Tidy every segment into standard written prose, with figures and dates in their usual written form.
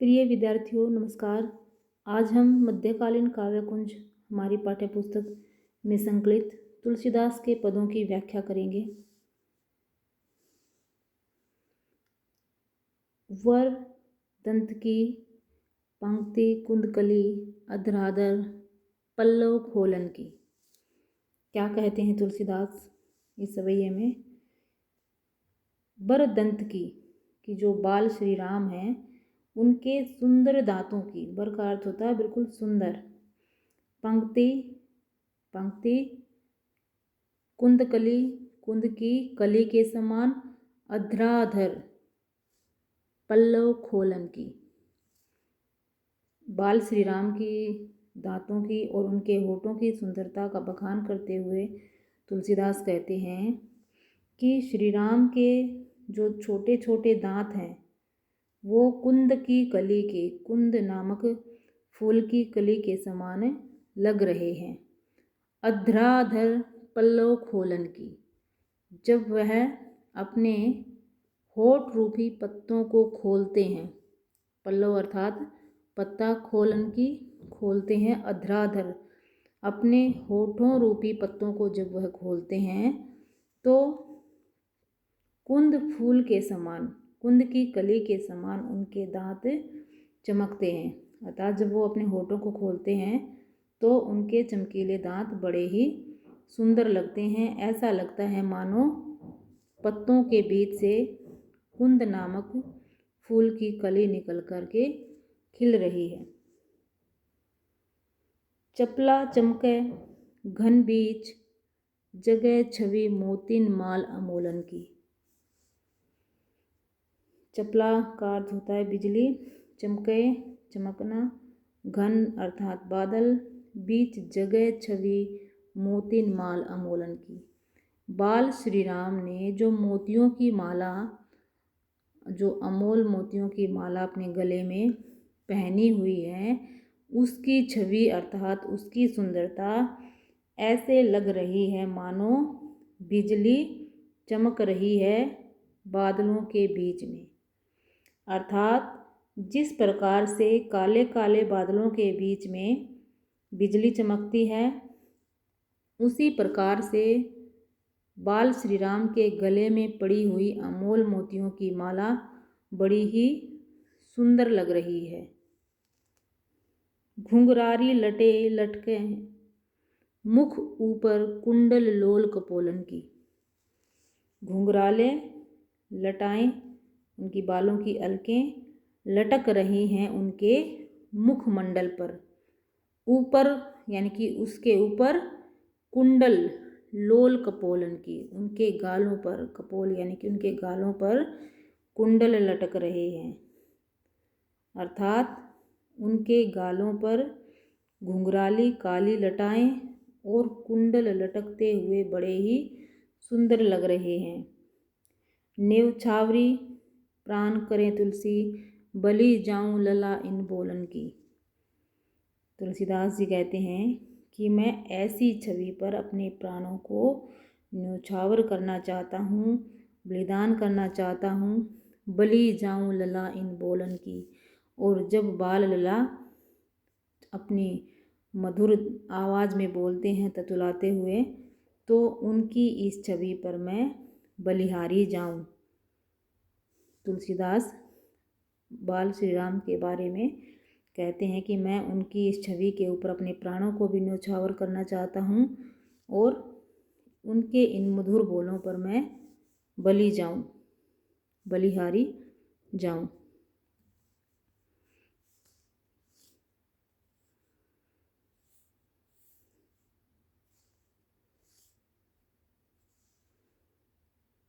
प्रिय विद्यार्थियों नमस्कार। आज हम मध्यकालीन काव्यकुंज हमारी पाठ्यपुस्तक में संकलित तुलसीदास के पदों की व्याख्या करेंगे। वर दंत की पंक्ति कुंदकली अधराधर पल्लव खोलन की। क्या कहते हैं तुलसीदास इस सवैये में? वर दंत की जो बाल श्री राम हैं उनके सुंदर दांतों की, वर का अर्थ होता है बिल्कुल सुंदर। पंक्ति कुंदकली, कुंद की कली के समान। अधराधर पल्लव खोलन की, बाल श्री राम की दांतों की और उनके होठों की सुंदरता का बखान करते हुए तुलसीदास कहते हैं कि श्री राम के जो छोटे छोटे दांत हैं वो कुंद की कली के, कुंद नामक फूल की कली के समान लग रहे हैं। अधराधर पल्लव खोलन की, जब वह अपने होठ रूपी पत्तों को खोलते हैं, पल्लव अर्थात पत्ता, खोलन की खोलते हैं। अधराधर अपने होठों रूपी पत्तों को जब वह खोलते हैं तो कुंद फूल के समान, कुंद की कली के समान उनके दांत चमकते हैं। अर्थात जब वो अपने होठों को खोलते हैं तो उनके चमकीले दांत बड़े ही सुंदर लगते हैं। ऐसा लगता है मानो पत्तों के बीच से कुंद नामक फूल की कली निकल करके खिल रही है। चपला चमके घन बीच जगह छवि मोतिन माल अमोलन की। चपला का अर्थ होता है बिजली, चमके चमकना, घन अर्थात बादल, बीच जगह छवि मोतिन माल अमोलन की। बाल श्री राम ने जो मोतियों की माला, जो अमोल मोतियों की माला अपने गले में पहनी हुई है, उसकी छवि अर्थात उसकी सुंदरता ऐसे लग रही है मानो बिजली चमक रही है बादलों के बीच में। अर्थात जिस प्रकार से काले काले बादलों के बीच में बिजली चमकती है, उसी प्रकार से बाल श्री राम के गले में पड़ी हुई अमोल मोतियों की माला बड़ी ही सुंदर लग रही है। घुंघरारी लटे लटके मुख ऊपर कुंडल लोल कपोलन की। घुंघराले लटाएं, उनकी बालों की अलकें लटक रही हैं उनके मुखमंडल पर। ऊपर यानी कि उसके ऊपर कुंडल लोल कपोलन की, उनके गालों पर, कपोल यानी कि उनके गालों पर कुंडल लटक रहे हैं। अर्थात उनके गालों पर घुंघराली काली लटाएं और कुंडल लटकते हुए बड़े ही सुंदर लग रहे हैं। नेवछावरी प्राण करें तुलसी बलि जाऊं लला इन बोलन की। तुलसीदास जी कहते हैं कि मैं ऐसी छवि पर अपने प्राणों को न्यौछावर करना चाहता हूँ, बलिदान करना चाहता हूँ, बलि जाऊं लला इन बोलन की। और जब बाल लला अपनी मधुर आवाज़ में बोलते हैं ततुलाते हुए, तो उनकी इस छवि पर मैं बलिहारी जाऊं। तुलसीदास बाल श्री राम के बारे में कहते हैं कि मैं उनकी इस छवि के ऊपर अपने प्राणों को भी न्यौछावर करना चाहता हूँ और उनके इन मधुर बोलों पर मैं बलि जाऊं, बलिहारी जाऊं।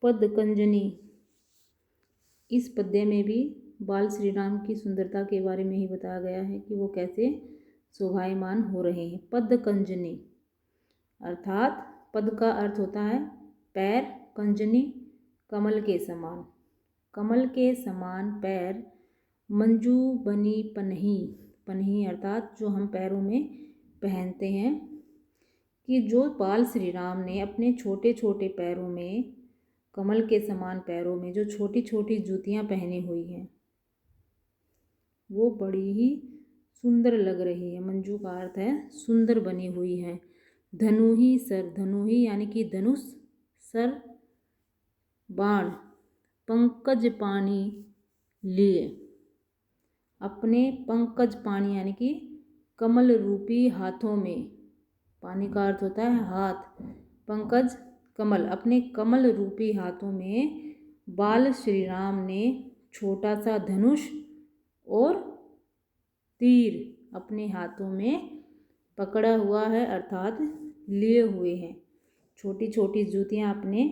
पदकंजनी, इस पद्य में भी बाल श्री राम की सुंदरता के बारे में ही बताया गया है कि वो कैसे शोभायमान हो रहे हैं। पदकंजनी अर्थात पद का अर्थ होता है पैर, कंजनी कमल के समान, कमल के समान पैर। मंजू बनी पन्ही, पन्ही अर्थात जो हम पैरों में पहनते हैं, कि जो बाल श्री राम ने अपने छोटे छोटे पैरों में, कमल के समान पैरों में जो छोटी छोटी जूतियाँ पहनी हुई हैं, वो बड़ी ही सुंदर लग रही है। मंजू का अर्थ है सुंदर बनी हुई है। धनुही सर, धनुही यानी कि धनुष, सर बाण, पंकज पानी लिए, अपने पंकज पानी यानी कि कमल रूपी हाथों में, पानी का अर्थ होता है हाथ, पंकज कमल, अपने कमल रूपी हाथों में बाल श्री राम ने छोटा सा धनुष और तीर अपने हाथों में पकड़ा हुआ है, अर्थात लिए हुए हैं। छोटी छोटी जूतियाँ अपने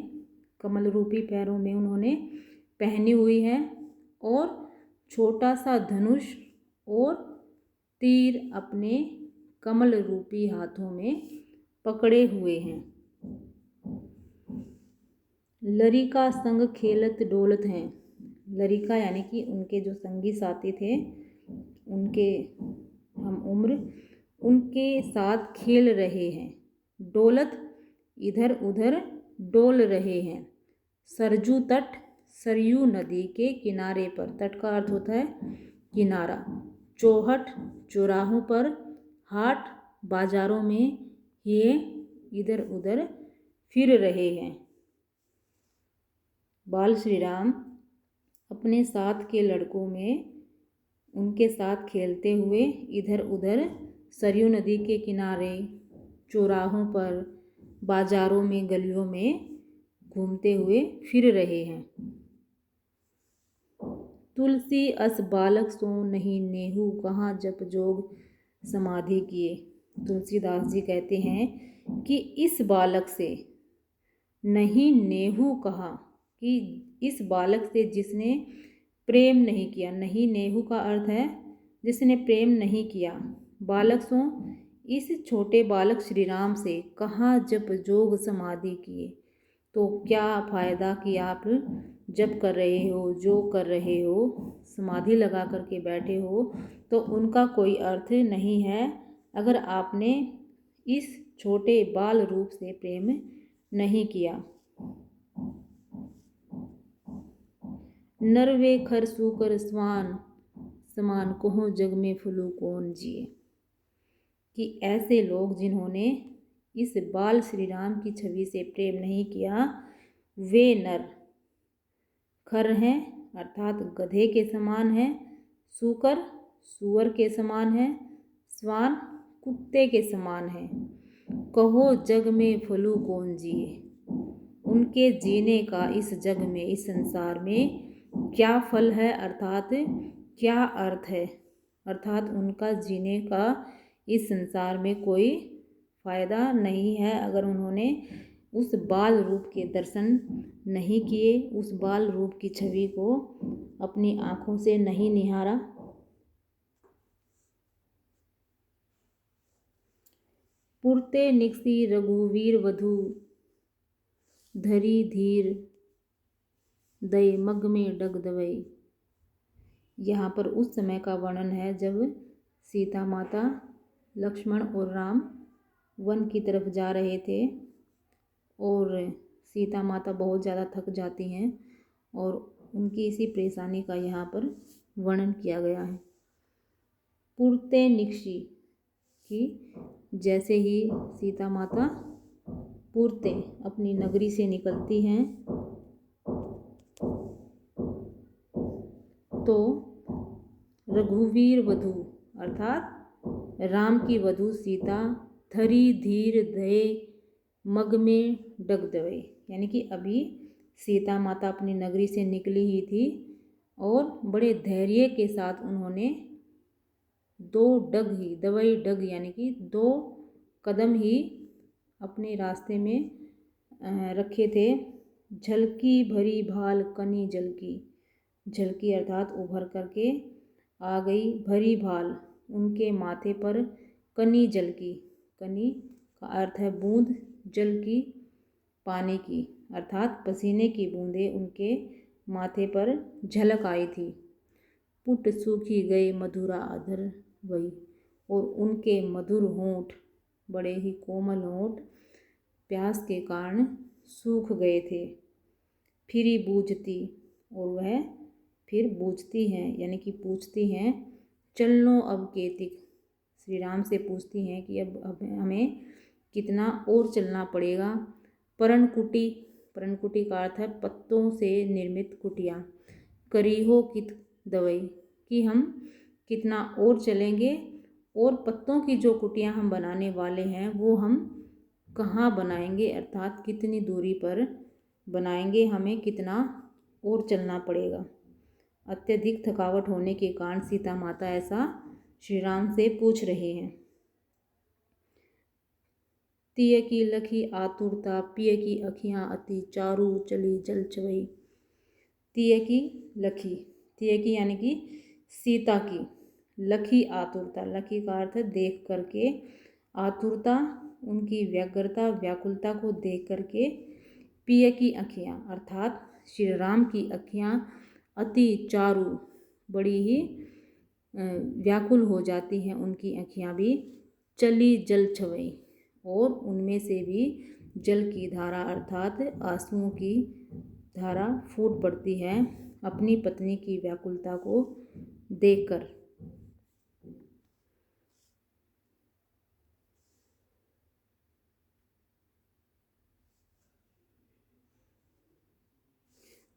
कमल रूपी पैरों में उन्होंने पहनी हुई है और छोटा सा धनुष और तीर अपने कमल रूपी हाथों में पकड़े हुए हैं। लरिका संग खेलत डोलत हैं। लरिका यानी कि उनके जो संगी साथी थे, उनके हम उम्र, उनके साथ खेल रहे हैं। डोलत इधर उधर डोल रहे हैं। सरजू तट, सरयू नदी के किनारे पर, तट का अर्थ होता है किनारा। चौहट चौराहों पर, हाट बाजारों में ये इधर उधर फिर रहे हैं। बाल श्री राम अपने साथ के लड़कों में उनके साथ खेलते हुए इधर उधर सरयू नदी के किनारे, चौराहों पर, बाजारों में, गलियों में घूमते हुए फिर रहे हैं। तुलसी अस बालक सो नहीं नेहू, कहाँ जप जोग समाधि किए। तुलसीदास जी कहते हैं कि इस बालक से नहीं नेहू कहा, कि इस बालक से जिसने प्रेम नहीं किया। नहीं नेहू का अर्थ है जिसने प्रेम नहीं किया। बालक सो इस छोटे बालक श्री राम से कहाँ जप जोग समाधि किए। तो क्या फ़ायदा कि आप जप कर रहे हो, जो कर रहे हो, समाधि लगा करके बैठे हो, तो उनका कोई अर्थ नहीं है अगर आपने इस छोटे बाल रूप से प्रेम नहीं किया। नरवे खर सूकर स्वान, समान कोहो जग में फुलू कौन जिए। कि ऐसे लोग जिन्होंने इस बाल श्री राम की छवि से प्रेम नहीं किया, वे नर खर हैं अर्थात गधे के समान हैं, सूकर सूअर के समान हैं, स्वान कुत्ते के समान हैं। कहो जग में फलू कौन जिए। उनके जीने का इस जग में, इस संसार में क्या फल है, अर्थात क्या अर्थ है, अर्थात उनका जीने का इस संसार में कोई फ़ायदा नहीं है अगर उन्होंने उस बाल रूप के दर्शन नहीं किए, उस बाल रूप की छवि को अपनी आँखों से नहीं निहारा। पुरते निकसी रघुवीर वधु, धरी धीर दय मग में डग दवई। यहाँ पर उस समय का वर्णन है जब सीता माता, लक्ष्मण और राम वन की तरफ जा रहे थे और सीता माता बहुत ज़्यादा थक जाती हैं और उनकी इसी परेशानी का यहाँ पर वर्णन किया गया है। पुरते निकशी कि जैसे ही सीता माता पुरते अपनी नगरी से निकलती हैं तो रघुवीर वधु अर्थात राम की वधु सीता थरी धीर धये मग में डग दवे, यानी कि अभी सीता माता अपनी नगरी से निकली ही थी और बड़े धैर्य के साथ उन्होंने दो डग ही, दवाई डग यानी कि 2 कदम ही अपने रास्ते में रखे थे। झलकी भरी भाल कनी जलकी, झलकी अर्थात उभर करके आ गई, भरी भाल उनके माथे पर, कनी जलकी, कनी का अर्थ है बूंद, जल की पानी की अर्थात पसीने की बूंदें उनके माथे पर झलक आई थी। पुट सूखी गए मधुरा अधर वही, और उनके मधुर होंठ, बड़े ही कोमल होंठ प्यास के कारण सूख गए थे। फिरी बूझती, और वह फिर बूझती हैं यानी कि पूछती हैं, चलनो अब केतिक। श्री राम से पूछती हैं कि अब हमें कितना और चलना पड़ेगा। पर्णकुटी, पर्णकुटी का अर्थ है पत्तों से निर्मित कुटिया। करीहो कित दवई, कि हम कितना और चलेंगे और पत्तों की जो कुटिया हम बनाने वाले हैं वो हम कहाँ बनाएंगे, अर्थात कितनी दूरी पर बनाएंगे, हमें कितना और चलना पड़ेगा। अत्यधिक थकावट होने के कारण सीता माता ऐसा श्री राम से पूछ रहे हैं। तिय की लखी आतुरता, पिय की अखियाँ अति चारू, चली जल चवई। तिय की लखी, तिय की यानी कि सीता की, लखी आतुरता, लखी का अर्थ देख करके, आतुरता उनकी व्यग्रता व्याकुलता को देख करके, पिय की अखियाँ अर्थात श्री राम की अखियाँ अति चारू, बड़ी ही व्याकुल हो जाती हैं उनकी अखियाँ भी। चली जल छवई, और उनमें से भी जल की धारा अर्थात आंसुओं की धारा फूट पड़ती है अपनी पत्नी की व्याकुलता को देखकर।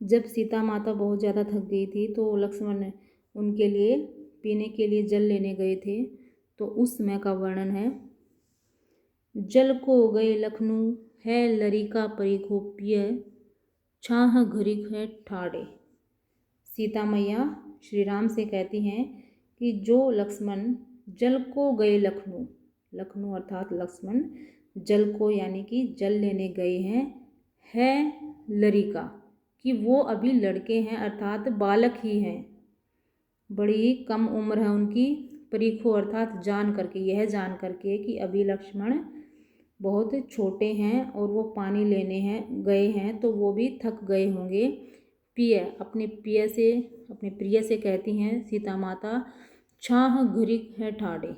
जब सीता माता बहुत ज़्यादा थक गई थी तो लक्ष्मण उनके लिए पीने के लिए जल लेने गए थे। तो उस समय का वर्णन है। जल को गए लखनऊ, है लरिका परिखो पिय, छाह घरिक है ठाड़े। सीता मैया श्री राम से कहती हैं कि जो लक्ष्मण जल को गए लखनऊ, लखनऊ अर्थात लक्ष्मण जल को यानी कि जल लेने गए हैं, है लरिका कि वो अभी लड़के हैं अर्थात बालक ही हैं, बड़ी ही कम उम्र है उनकी। परीखो अर्थात जान करके, यह जान करके कि अभी लक्ष्मण बहुत छोटे हैं और वो पानी लेने हैं गए हैं तो वो भी थक गए होंगे। प्रिय, अपने प्रिय से कहती हैं सीता माता, छाह घरिक है ठाड़े,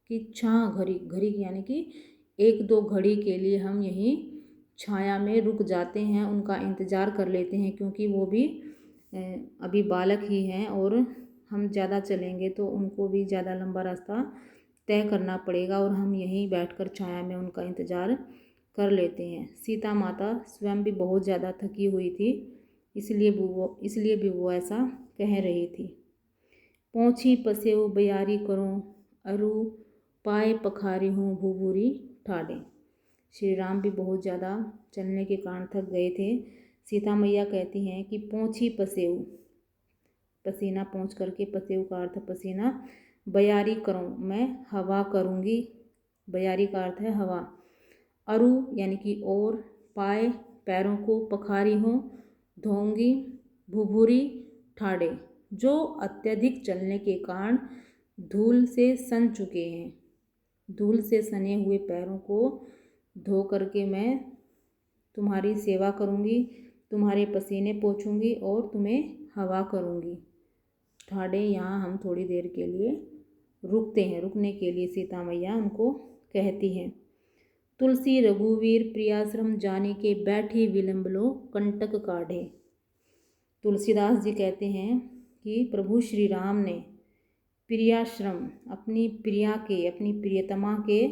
कि छाह घरिक, घरिक यानी कि एक दो घड़ी के लिए हम यहीं छाया में रुक जाते हैं, उनका इंतज़ार कर लेते हैं, क्योंकि वो भी अभी बालक ही हैं और हम ज़्यादा चलेंगे तो उनको भी ज़्यादा लंबा रास्ता तय करना पड़ेगा और हम यहीं बैठकर छाया में उनका इंतज़ार कर लेते हैं। सीता माता स्वयं भी बहुत ज़्यादा थकी हुई थी, इसलिए भी वो ऐसा कह रही थी। पहुँची पसेऊ बयारी करूँ, अरु पाए पखारी हूँ भूभूरी ठाडे। श्री राम भी बहुत ज़्यादा चलने के कारण थक गए थे। सीता मैया कहती हैं कि पहुँची पसेऊ, पसीना पहुँच करके, पसेऊ का अर्थ पसीना, बयारी करूँ मैं हवा करूँगी, बयारी का अर्थ है हवा, अरु यानी कि और, पाए पैरों को, पखारी हूँ धोऊंगी, भुभुरी ठाड़े जो अत्यधिक चलने के कारण धूल से सन चुके हैं, धूल से सने हुए पैरों को धो करके मैं तुम्हारी सेवा करूँगी, तुम्हारे पसीने पोंछूंगी और तुम्हें हवा करूँगी। ठाड़े यहाँ हम थोड़ी देर के लिए रुकते हैं, रुकने के लिए सीता मैया उनको कहती हैं। तुलसी रघुवीर प्रियाश्रम जाने के बैठी विलंब लो कंटक काढ़े। तुलसीदास जी कहते हैं कि प्रभु श्री राम ने प्रियाश्रम, अपनी प्रिया के, अपनी प्रियतमा के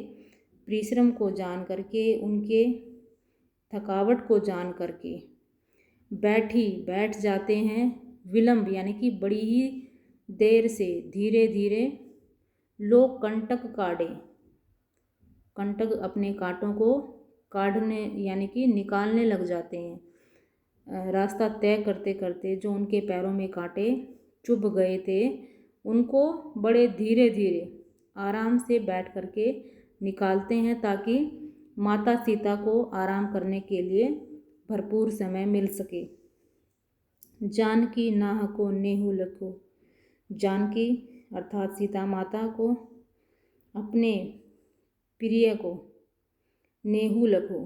परिश्रम को जान करके, उनके थकावट को जान करके बैठ जाते हैं, विलंब यानी कि बड़ी ही देर से, धीरे धीरे, लोग कंटक काढ़े, कंटक अपने कांटों को काढ़ने यानी कि निकालने लग जाते हैं। रास्ता तय करते करते जो उनके पैरों में कांटे चुभ गए थे उनको बड़े धीरे धीरे आराम से बैठ करके निकालते हैं, ताकि माता सीता को आराम करने के लिए भरपूर समय मिल सके। जानकी नाह को नेहु लखो, जानकी अर्थात सीता माता को, अपने प्रिय को, नेहु लखो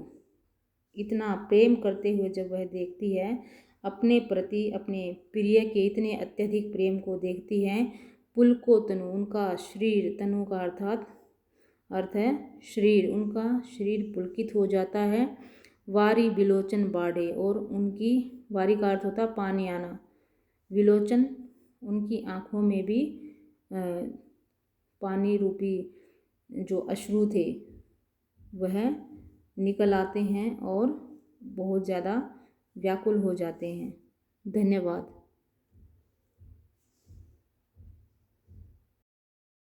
इतना प्रेम करते हुए जब वह देखती है, अपने प्रति अपने प्रिय के इतने अत्यधिक प्रेम को देखती है, पुलको तनु, उनका शरीर, तनु का अर्थ है शरीर, उनका शरीर पुलकित हो जाता है। वारी विलोचन बाढ़े, और उनकी, वारी का अर्थ होता पानी आना, विलोचन उनकी आँखों में भी पानी रूपी जो अश्रु थे वह निकल आते हैं और बहुत ज़्यादा व्याकुल हो जाते हैं। धन्यवाद।